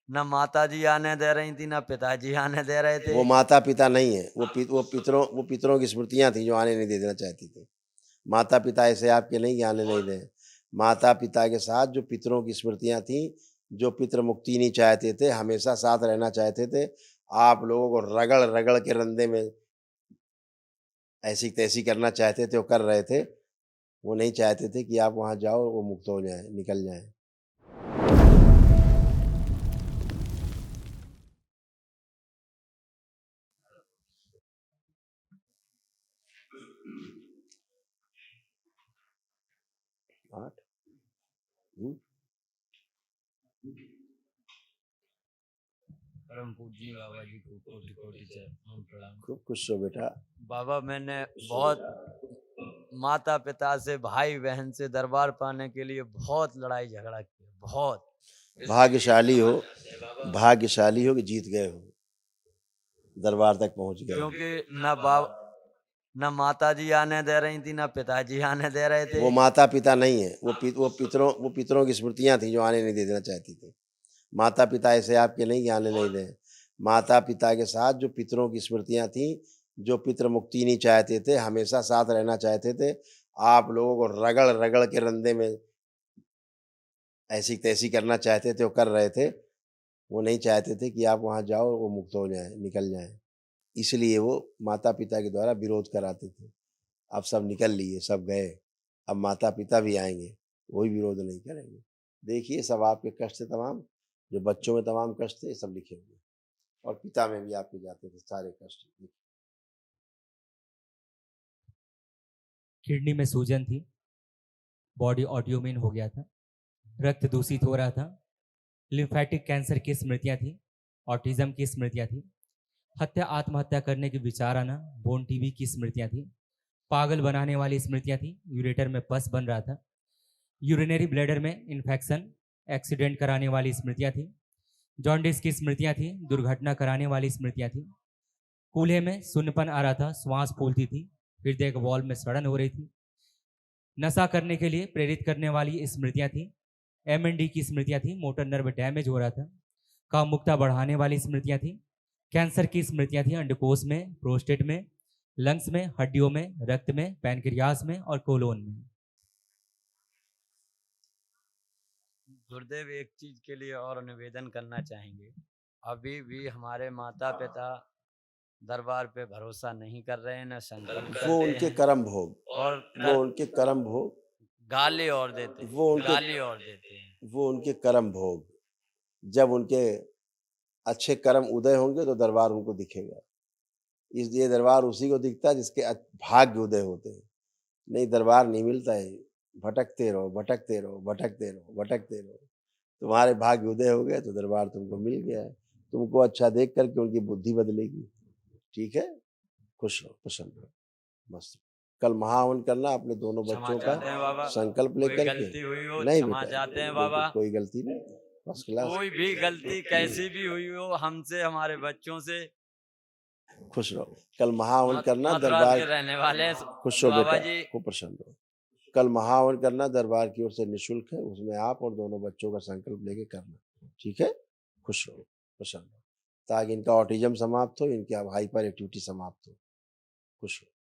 न माता जी आने दे रही थी, न पिताजी आने दे रहे थे। वो माता पिता नहीं है, वो पितरों की स्मृतियां थी जो आने नहीं दे देना चाहती थी। माता पिता ऐसे आपके नहीं कि आने नहीं दें। माता पिता के साथ जो पितरों की स्मृतियां थी, जो पितृ मुक्ति नहीं चाहते थे, हमेशा साथ रहना चाहते थे, आप लोगों को रगड़ रगड़ के रंधे में ऐसी तैसी करना चाहते थे, वो कर रहे थे। वो नहीं चाहते थे कि आप वहाँ जाओ, वो मुक्त हो जाएँ, निकल जाएँ। आठ हुँ, परम पूज्य बाबा जी को कोटि कोटि प्रणाम। खूब खुश रहो बेटा। बाबा मैंने बहुत माता पिता से, भाई बहन से दरबार पाने के लिए बहुत लड़ाई झगड़ा किया, बहुत। भाग्यशाली हो, भाग्यशाली हो कि जीत गए हो, दरबार तक पहुँच गए हो। क्योंकि न माता जी आने दे रही थी, न पिताजी आने दे रहे थे। वो माता पिता नहीं है, वो पितरों की स्मृतियां थी जो आने नहीं दे देना चाहती थी। माता पिता ऐसे आपके नहीं कि आने नहीं दें। माता पिता के साथ जो पितरों की स्मृतियां थी, जो पितृ मुक्ति नहीं चाहते थे, हमेशा साथ रहना चाहते थे, आप लोगों को रगड़ रगड़ के रंधे में ऐसी तैसी करना चाहते थे, वो कर रहे थे। वो नहीं चाहते थे कि आप वहाँ जाओ, वो मुक्त हो जाएँ, निकल जाएँ। इसलिए वो माता-पिता के द्वारा विरोध कराते थे। अब सब निकल लिए, सब गए। अब माता-पिता भी आएँगे, वो भी विरोध नहीं करेंगे। देखिए सब आपके कष्ट तमाम, जो बच्चों में तमाम कष्ट थे, सब लिखे हुए हैं और पिता में भी आपके जाते थे सारे कष्ट। किडनी में सूजन थी, बॉडी ऑटोइम्यून हो गया था, रक्त दूषित हो रहा था, लिम्फेटिक कैंसर की स्मृतियां थी, ऑटिज्म की स्मृतियां थी, आत्महत्या करने के विचार आना, बोन टीबी की स्मृतियां थी, पागल बनाने वाली स्मृतियां थी, यूरेटर में पस बन रहा था, यूरिनरी ब्लैडर में इन्फेक्शन, एक्सीडेंट कराने वाली स्मृतियां थी, जॉन्डिस की स्मृतियां थी, दुर्घटना कराने वाली स्मृतियां थी, कूल्हे में सुन्नपन आ रहा था, श्वास फूलती थी, हृदय के वॉल्व में सड़न हो रही थी, नशा करने के लिए प्रेरित करने वाली स्मृतियां थी, एमएनडी की स्मृतियां थी, मोटर नर्व डैमेज हो रहा था, कामुकता बढ़ाने वाली स्मृतियां थी, कैंसर की स्मृतियां थी, अंडकोश में, प्रोस्टेट में, लंग्स में, हड्डियों में, रक्त में, पैनक्रियास में और कोलोन में। गुरुदेव एक चीज के लिए और निवेदन करना चाहेंगे। अभी भी हमारे माता पिता दरबार पे भरोसा नहीं कर रहे हैं, न संकल्प वो करते उनके हैं, कर्म भोग, और वो उनके कर्म भोग, गाली और देते हैं, वो उनके गाली और देते हैं। वो उनके कर्म भोग। जब उनके अच्छे कर्म उदय होंगे तो दरबार उनको दिखेगा। इसलिए दरबार उसी को दिखता है जिसके भाग्य उदय होते हैं। नहीं दरबार नहीं मिलता है। भटकते रहो, भटकते रहो, भटकते रहो, भटकते रहो। तुम्हारे भाग्य उदय हो गए तो दरबार तुमको मिल गया है। तुमको अच्छा देख करके उनकी बुद्धि बदलेगी। ठीक है? खुश रहो, प्रसन्न रहो, मस्त। कल महाहवन करना अपने दोनों क्षमा बच्चों का चाहते हैं बाबा, संकल्प कोई लेकर के। गलती हुई हो नहीं क्षमा बेटा, चाहते हैं बिल्कुल बाबा। कोई गलती नहीं, फर्स्ट क्लास। कोई भी गलती कैसी भी हुई हो हमसे, हमारे बच्चों से। खुश रहो। कल महाहवन करना मथुरा दरबार। के रहने वाले हैं खुश रहो बाबा बेटा, जी। खूब प्रसन्न रहो। कल महाहवन करना दरबार की ओर से निःशुल्क है, उसमें आप और दोनों बच्चों का संकल्प लेके करना। ठीक है? खुश रहो, प्रसन्न रहो, ताकि इनका ऑटिज्म समाप्त हो, इनकी अब हाइपर एक्टिविटी समाप्त हो। खुश रहो।